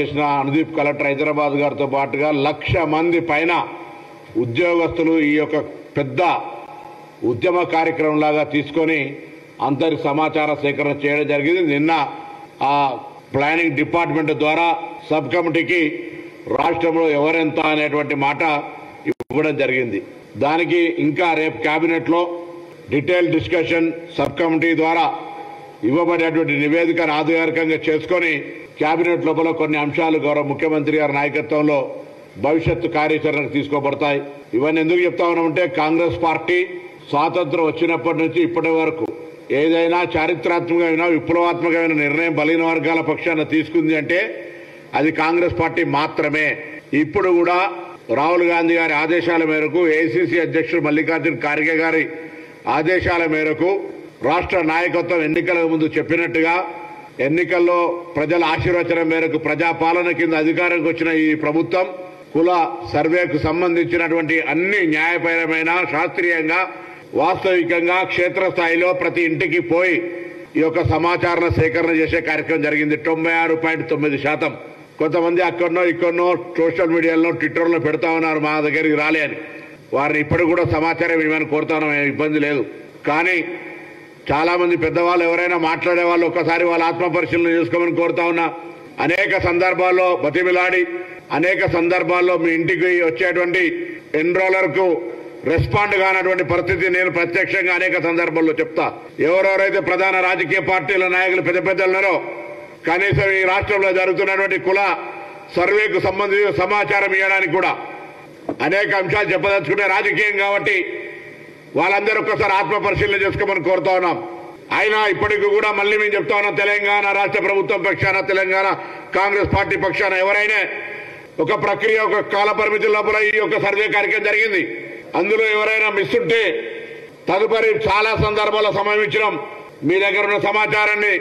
చేసిన అనుదీప్ కలెక్టర్ హైదరాబాద్ గారితో పాటుగా 1,00,000 మంది పైన ఉద్యోగస్తులు ఈ యొక్క పెద్ద ఉద్యమ కార్యక్రమం లాగా తీసుకొని అందరి సమాచార సేకరణ చేయడం జరిగింది. నిన్న ఆ ప్లానింగ్ డిపార్ట్మెంట్ ద్వారా సబ్ కమిటీకి రాష్ట్రంలో ఎవరెంత అనేటువంటి మాట ఇవ్వడం జరిగింది. దానికి ఇంకా రేపు కేబినెట్ లో డీటెయిల్ డిస్కషన్ సబ్ కమిటీ ద్వారా ఇవ్వబడేటువంటి నివేదికను ఆధారికంగా చేసుకొని కేబినెట్ లోపల కొన్ని అంశాలు గౌరవ ముఖ్యమంత్రి గారి నాయకత్వంలో భవిష్యత్తు కార్యాచరణకు తీసుకోబడతాయి. ఇవన్నీ ఎందుకు చెప్తా ఉన్నామంటే కాంగ్రెస్ పార్టీ స్వాతంత్రం వచ్చినప్పటి నుంచి ఇప్పటి వరకు ఏదైనా చారిత్రాత్మకమైన విప్లవాత్మకమైన నిర్ణయం బలహీన వర్గాల పక్షాన తీసుకుంది అంటే అది కాంగ్రెస్ పార్టీ మాత్రమే. ఇప్పుడు కూడా రాహుల్ గాంధీ గారి ఆదేశాల మేరకు ఏఐసీసీ అధ్యక్షుడు మల్లికార్జున ఖార్గే గారి ఆదేశాల మేరకు రాష్ట్ర నాయకత్వం ఎన్నికల ముందు చెప్పినట్టుగా ఎన్నికల్లో ప్రజల ఆశీర్వచనం మేరకు ప్రజాపాలన కింద అధికారంకి వచ్చిన ఈ ప్రభుత్వం కుల సర్వేకు సంబంధించినటువంటి అన్ని న్యాయపరమైన శాస్త్రీయంగా వాస్తవికంగా క్షేత్రస్థాయిలో ప్రతి ఇంటికి పోయి ఈ యొక్క సమాచార సేకరణ చేసే కార్యక్రమం జరిగింది. 96.9%. కొంతమంది అక్కడనో ఇక్కడనో సోషల్ మీడియాలో ట్విట్టర్లో పెడతా ఉన్నారు మా దగ్గరికి రాలే అని. వారిని ఇప్పటికి కూడా సమాచారం ఇవ్వమని కోరుతా ఉన్నాం, ఇబ్బంది లేదు. కానీ చాలా మంది పెద్దవాళ్ళు ఎవరైనా మాట్లాడే వాళ్ళు ఒక్కసారి వాళ్ళ ఆత్మ పరిశీలన చేసుకోమని కోరుతా ఉన్నా. అనేక సందర్భాల్లో బతిమిలాడి అనేక సందర్భాల్లో మీ ఇంటికి వచ్చేటువంటి ఎన్రోలర్ కు రెస్పాండ్ కానటువంటి పరిస్థితి నేను ప్రత్యక్షంగా అనేక సందర్భాల్లో చెప్తా. ఎవరెవరైతే ప్రధాన రాజకీయ పార్టీల నాయకులు పెద్ద పెద్దలున్నారో కనీసం ఈ రాష్ట్రంలో జరుగుతున్నటువంటి కుల సర్వేకు సంబంధించిన సమాచారం ఇవ్వడానికి కూడా అనేక అంశాలు చెప్పదలుచుకునే రాజకీయం కాబట్టి వాళ్ళందరూ ఒక్కసారి ఆత్మ పరిశీలన చేసుకోమని కోరుతా ఉన్నాం. అయినా ఇప్పటికీ కూడా మళ్ళీ మేము చెప్తా ఉన్నాం, తెలంగాణ రాష్ట్ర ప్రభుత్వం పక్షాన తెలంగాణ కాంగ్రెస్ పార్టీ పక్షాన ఎవరైనా ఒక ప్రక్రియ ఒక కాల పరిమితి లోపల ఈ యొక్క సర్వే కార్యక్రమం జరిగింది. అందులో ఎవరైనా మిస్ ఉంటే తదుపరి చాలా సందర్భాల్లో సమయం ఇచ్చినాం. మీ దగ్గర ఉన్న సమాచారాన్ని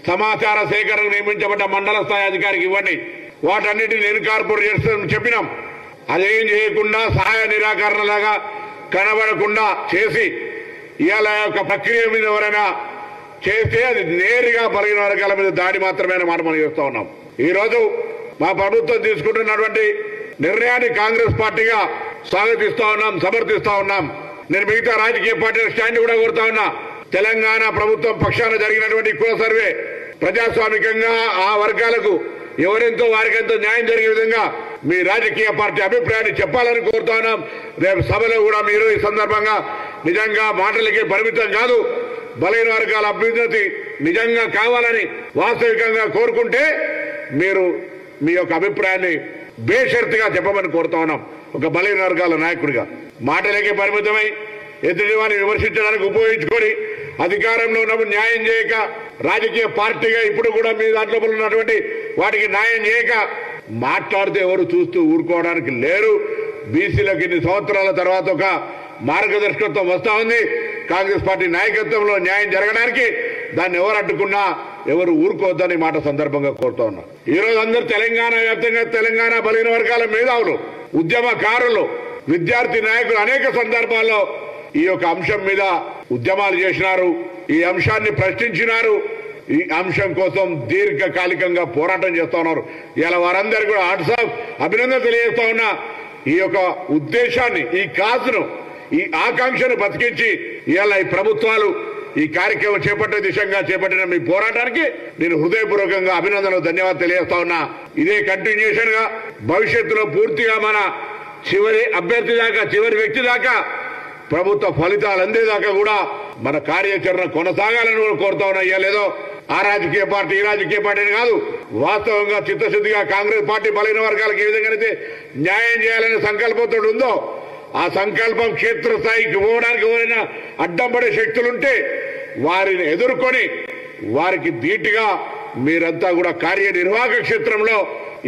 సమాచార సేకరణ నియమించబడ్డ మండల స్థాయి అధికారికి ఇవ్వండి. వాటన్నిటిని ఇన్కార్పొరేట్ చేస్తామని చెప్పినాం. అదేం చేయకుండా సహాయ నిరాకరణలాగా కనబడకుండా చేసి ఇవాళ యొక్క ప్రక్రియ మీద ఎవరైనా చేస్తే అది నేరుగా బలహీన వర్గాల మీద దాడి మాత్రమే మాట మనం చేస్తా ఉన్నాం. ఈ రోజు మా ప్రభుత్వం తీసుకుంటున్నటువంటి నిర్ణయాన్ని కాంగ్రెస్ పార్టీగా స్వాగతిస్తా ఉన్నాం, సమర్థిస్తా ఉన్నాం. నేను మిగతా రాజకీయ పార్టీల స్టాండ్ కూడా కోరుతా ఉన్నా. తెలంగాణ ప్రభుత్వం పక్షాన జరిగినటువంటి కుల సర్వే ప్రజాస్వామికంగా ఆ వర్గాలకు ఎవరెంతో వారికెంతో న్యాయం జరిగే విధంగా మీ రాజకీయ పార్టీ అభిప్రాయాన్ని చెప్పాలని కోరుతా ఉన్నాం. రేపు సభలో కూడా మీరు ఈ సందర్భంగా నిజంగా మాటలకే పరిమితం కాదు, బలహీన వర్గాల అభ్యున్నతి నిజంగా కావాలని వాస్తవికంగా కోరుకుంటే మీరు మీ యొక్క అభిప్రాయాన్ని బేషరతుగా చెప్పమని కోరుతా ఉన్నాం. ఒక బలహీన వర్గాల నాయకుడిగా మాటలకే పరిమితమై ఎదుటి వారిని విమర్శించడానికి ఉపయోగించుకొని అధికారంలో ఉన్నప్పుడు న్యాయం చేయక రాజకీయ పార్టీగా ఇప్పుడు కూడా మీ దాంట్లో ఉన్నటువంటి వాటికి న్యాయం చేయక మాట్లాడితే ఎవరు చూస్తూ ఊరుకోవడానికి లేరు. బీసీలకు ఇన్ని సంవత్సరాల తర్వాత ఒక మార్గదర్శకత్వం వస్తా ఉంది. కాంగ్రెస్ పార్టీ నాయకత్వంలో న్యాయం జరగడానికి దాన్ని ఎవరు అడ్డుకున్నా ఎవరు ఊరుకోవద్దని మాట సందర్భంగా కోరుతా ఉన్నా. ఈ రోజు అందరూ తెలంగాణ వ్యాప్తంగా తెలంగాణ బలహీన వర్గాల మేధావులు, ఉద్యమకారులు, విద్యార్థి నాయకులు అనేక సందర్భాల్లో ఈ యొక్క అంశం మీద ఉద్యమాలు చేసినారు, ఈ అంశాన్ని ప్రశ్నించినారు, ఈ అంశం కోసం దీర్ఘకాలికంగా పోరాటం చేస్తా ఉన్నారు. ఇలా వారందరికీ కూడా హాట్సాఫ్ అభినందన తెలియజేస్తా ఉన్నా. ఈ యొక్క ఉద్దేశాన్ని, ఈ కాసును, ఈ ఆకాంక్షను బతికించి ఇలా ఈ ప్రభుత్వాలు ఈ కార్యక్రమం చేపట్టే దిశగా చేపట్టిన మీ పోరాటానికి నేను హృదయపూర్వకంగా అభినందనలు, ధన్యవాదాలు తెలియజేస్తా ఉన్నా. ఇదే కంటిన్యూషన్ గా భవిష్యత్తులో పూర్తిగా మన చివరి అభ్యర్థి దాకా, చివరి వ్యక్తి దాకా ప్రభుత్వ ఫలితాలు అందేదాకా కూడా మన కార్యాచరణ కొనసాగాలని కూడా కోరుతా ఉన్నా. ఇయ్యలేదో ఆ రాజకీయ పార్టీ ఈ రాజకీయ పార్టీని కాదు, వాస్తవంగా చిత్తశుద్ధిగా కాంగ్రెస్ పార్టీ బలహీన వర్గాలకు ఏ విధంగా అయితే న్యాయం చేయాలనే సంకల్పంతో ఉందో ఆ సంకల్పం క్షేత్రస్థాయికి పోవడానికి ఎవరైనా అడ్డం పడే శక్తులుంటే వారిని ఎదుర్కొని వారికి ధీటుగా మీరంతా కూడా కార్యనిర్వాహక క్షేత్రంలో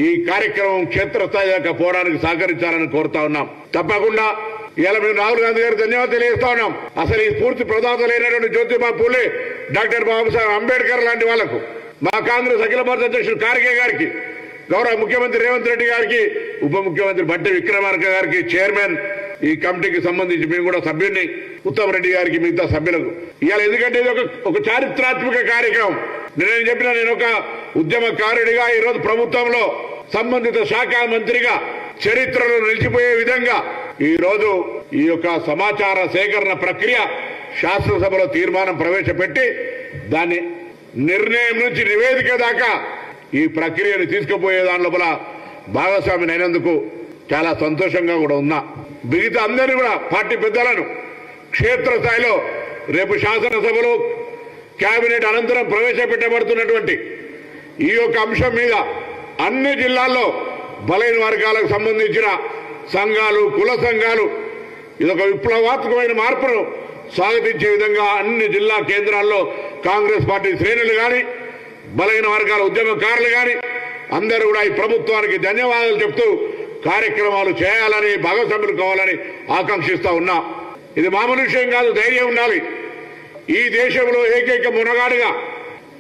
ఈ కార్యక్రమం క్షేత్రస్థాయి దాకా పోవడానికి సహకరించాలని కోరుతా ఉన్నాం. తప్పకుండా ఇలా మేము రాహుల్ గాంధీ గారికి ధన్యవాదాలు తెలియజేస్తా ఉన్నాం. అసలు ఈ స్ఫూర్తి ప్రదాతలైనటువంటి జ్యోతిబా పూలే, డాక్టర్ బాబాసాహెబ్ అంబేద్కర్ లాంటి వాళ్లకు, మా కాంగ్రెస్ అఖిల భారత అధ్యక్షుడు ఖార్గే గారికి, గౌరవ ముఖ్యమంత్రి రేవంత్ రెడ్డి గారికి, ఉప ముఖ్యమంత్రి బట్టి విక్రమార్క గారికి, చైర్మన్ ఈ కమిటీకి సంబంధించి మేము కూడా సభ్యుడిని, ఉత్తమ్ రెడ్డి గారికి, మిగతా సభ్యులకు ఇవాళ ఎందుకంటే ఇది ఒక చారిత్రాత్మక కార్యక్రమం. నేను చెప్పిన నేను ఒక ఉద్యమకారుడిగా ఈరోజు ప్రభుత్వంలో సంబంధిత శాఖ మంత్రిగా చరిత్రలో నిలిచిపోయే విధంగా ఈ రోజు ఈ యొక్క సమాచార సేకరణ ప్రక్రియ శాసనసభలో తీర్మానం ప్రవేశపెట్టి దాన్ని నిర్ణయం నుంచి నివేదిక దాకా ఈ ప్రక్రియను తీసుకుపోయే దాని లోపల భాగస్వామిని అయినందుకు చాలా సంతోషంగా కూడా ఉన్నా. మిగతా అందరినీ కూడా పార్టీ పెద్దలను క్షేత్రస్థాయిలో రేపు శాసనసభలో కేబినెట్ అనంతరం ప్రవేశపెట్టబడుతున్నటువంటి ఈ యొక్క అంశం మీద అన్ని జిల్లాల్లో బలైన వర్గాలకు సంబంధించిన సంఘాలు, కుల సంఘాలు ఇదొక విప్లవాత్మకమైన మార్పును స్వాగతించే విధంగా అన్ని జిల్లా కేంద్రాల్లో కాంగ్రెస్ పార్టీ శ్రేణులు కానీ బలైన వర్గాల ఉద్యమకారులు కానీ అందరూ కూడా ఈ ప్రభుత్వానికి ధన్యవాదాలు చెప్తూ కార్యక్రమాలు చేయాలని, భాగస్వాములు కావాలని ఆకాంక్షిస్తా ఉన్నా. ఇది మామూలు విషయం కాదు, ధైర్యం ఉండాలి. ఈ దేశంలో ఏకైక మునగాడుగా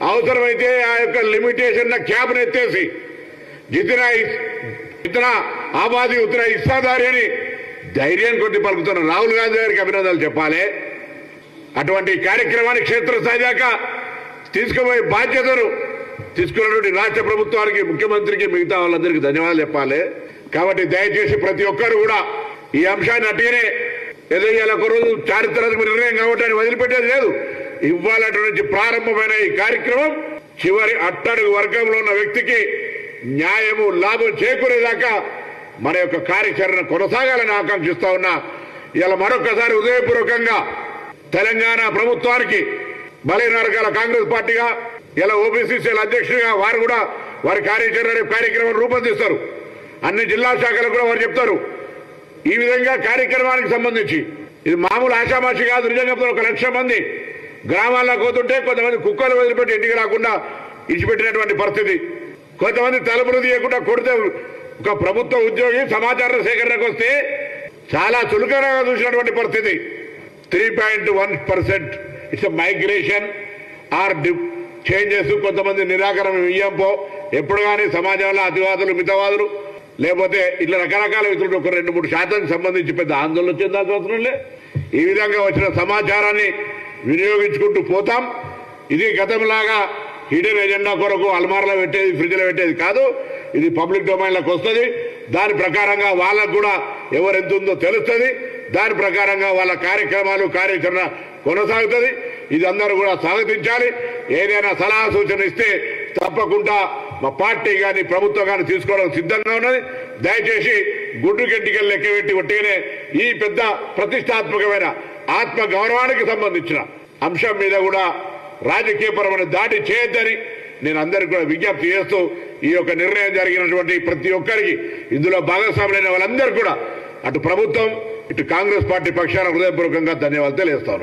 అవసరమైతే ఆ యొక్క లిమిటేషన్ క్యాబ్ను ఎత్తేసి జితనా ఆబాదీ ఉత్తర ఇస్తాదారి అని ధైర్యం కొద్ది పలుకుతున్న రాహుల్ గాంధీ గారికి అభినందనలు చెప్పాలి. అటువంటి కార్యక్రమాన్ని క్షేత్రస్థాయి దాకా తీసుకుపోయే బాధ్యతను తీసుకున్నటువంటి రాష్ట్ర ప్రభుత్వానికి, ముఖ్యమంత్రికి, మిగతా వాళ్ళందరికీ ధన్యవాదాలు చెప్పాలి. కాబట్టి దయచేసి ప్రతి ఒక్కరు కూడా ఈ అంశాన్ని అట్టినే ఏదైనా ఒక రోజు చారిత్రాత్మక నిర్ణయం కాబట్టి వదిలిపెట్టేది లేదు. ఇవ్వాలటి నుంచి ప్రారంభమైన ఈ కార్యక్రమం చివరి అట్టడుగు వర్గంలో ఉన్న వ్యక్తికి న్యాయము, లాభం చేకూరేదాకా మన యొక్క కార్యాచరణ కొనసాగాలని ఆకాంక్షిస్తా ఉన్నా. ఇలా మరొకసారి హృదయపూర్వకంగా తెలంగాణ ప్రభుత్వానికి బలైన వర్గాల కాంగ్రెస్ పార్టీగా ఇలా ఓబీసీసీల అధ్యక్షుడిగా వారు కూడా వారి కార్యాచరణ కార్యక్రమం రూపొందిస్తారు. అన్ని జిల్లా శాఖలకు కూడా వారు చెప్తారు. ఈ విధంగా కార్యక్రమానికి సంబంధించి ఇది మామూలు ఆషామాషి కాదు. నిజంగా 1,00,000 మంది గ్రామాల్లోకి పోతుంటే కొంతమంది కుక్కలు వదిలిపెట్టి ఇంటికి రాకుండా ఇచ్చిపెట్టినటువంటి పరిస్థితి, కొంతమంది తలుపులు తీయకుండా కొడితే ఒక ప్రభుత్వ ఉద్యోగి సమాచార సేకరణకు వస్తే చాలా చులకనగా చూసినటువంటి పరిస్థితి. 3.1% ఇట్స్ మైగ్రేషన్ ఆర్ చేంజెస్. కొంతమంది నిరాకరణ ఇయ్యంపో ఎప్పుడు కానీ సమాజంలో అతివాదులు, మితవాదులు లేకపోతే ఇట్లా రకరకాల వ్యక్తులు ఒక 2-3% సంబంధించి పెద్ద ఆందోళన చెందాల్సిన అవసరం లే. ఈ విధంగా వచ్చిన సమాచారాన్ని వినియోగించుకుంటూ పోతాం. ఇది గతంలాగా హిడెన్ ఎజెండా కొరకు అల్మార్లో పెట్టేది, ఫ్రిడ్జ్లో పెట్టేది కాదు. ఇది పబ్లిక్ డొమైన్లోకి వస్తుంది. దాని ప్రకారంగా వాళ్ళకు కూడా ఎవరెంత ఉందో తెలుస్తుంది. దాని ప్రకారంగా వాళ్ళ కార్యక్రమాలు, కార్యాచరణ కొనసాగుతుంది. ఇది అందరూ కూడా స్వాగతించాలి. ఏదైనా సలహా సూచన ఇస్తే తప్పకుండా మా పార్టీ కానీ ప్రభుత్వం కానీ తీసుకోవడం సిద్ధంగా ఉన్నది. దయచేసి గుడ్డు గంటికలు లెక్క పెట్టి ఒట్టిగానే ఈ పెద్ద ప్రతిష్టాత్మకమైన ఆత్మ గౌరవానికి సంబంధించిన అంశం మీద కూడా రాజకీయపరమైన దాడి చేయొద్దని నేను అందరికీ కూడా విజ్ఞప్తి చేస్తూ ఈ యొక్క నిర్ణయం జరిగినటువంటి ప్రతి ఒక్కరికి, ఇందులో భాగస్వాములైన వాళ్ళందరూ కూడా అటు ప్రభుత్వం, ఇటు కాంగ్రెస్ పార్టీ పక్షాన హృదయపూర్వకంగా ధన్యవాదాలు తెలియజేస్తాను.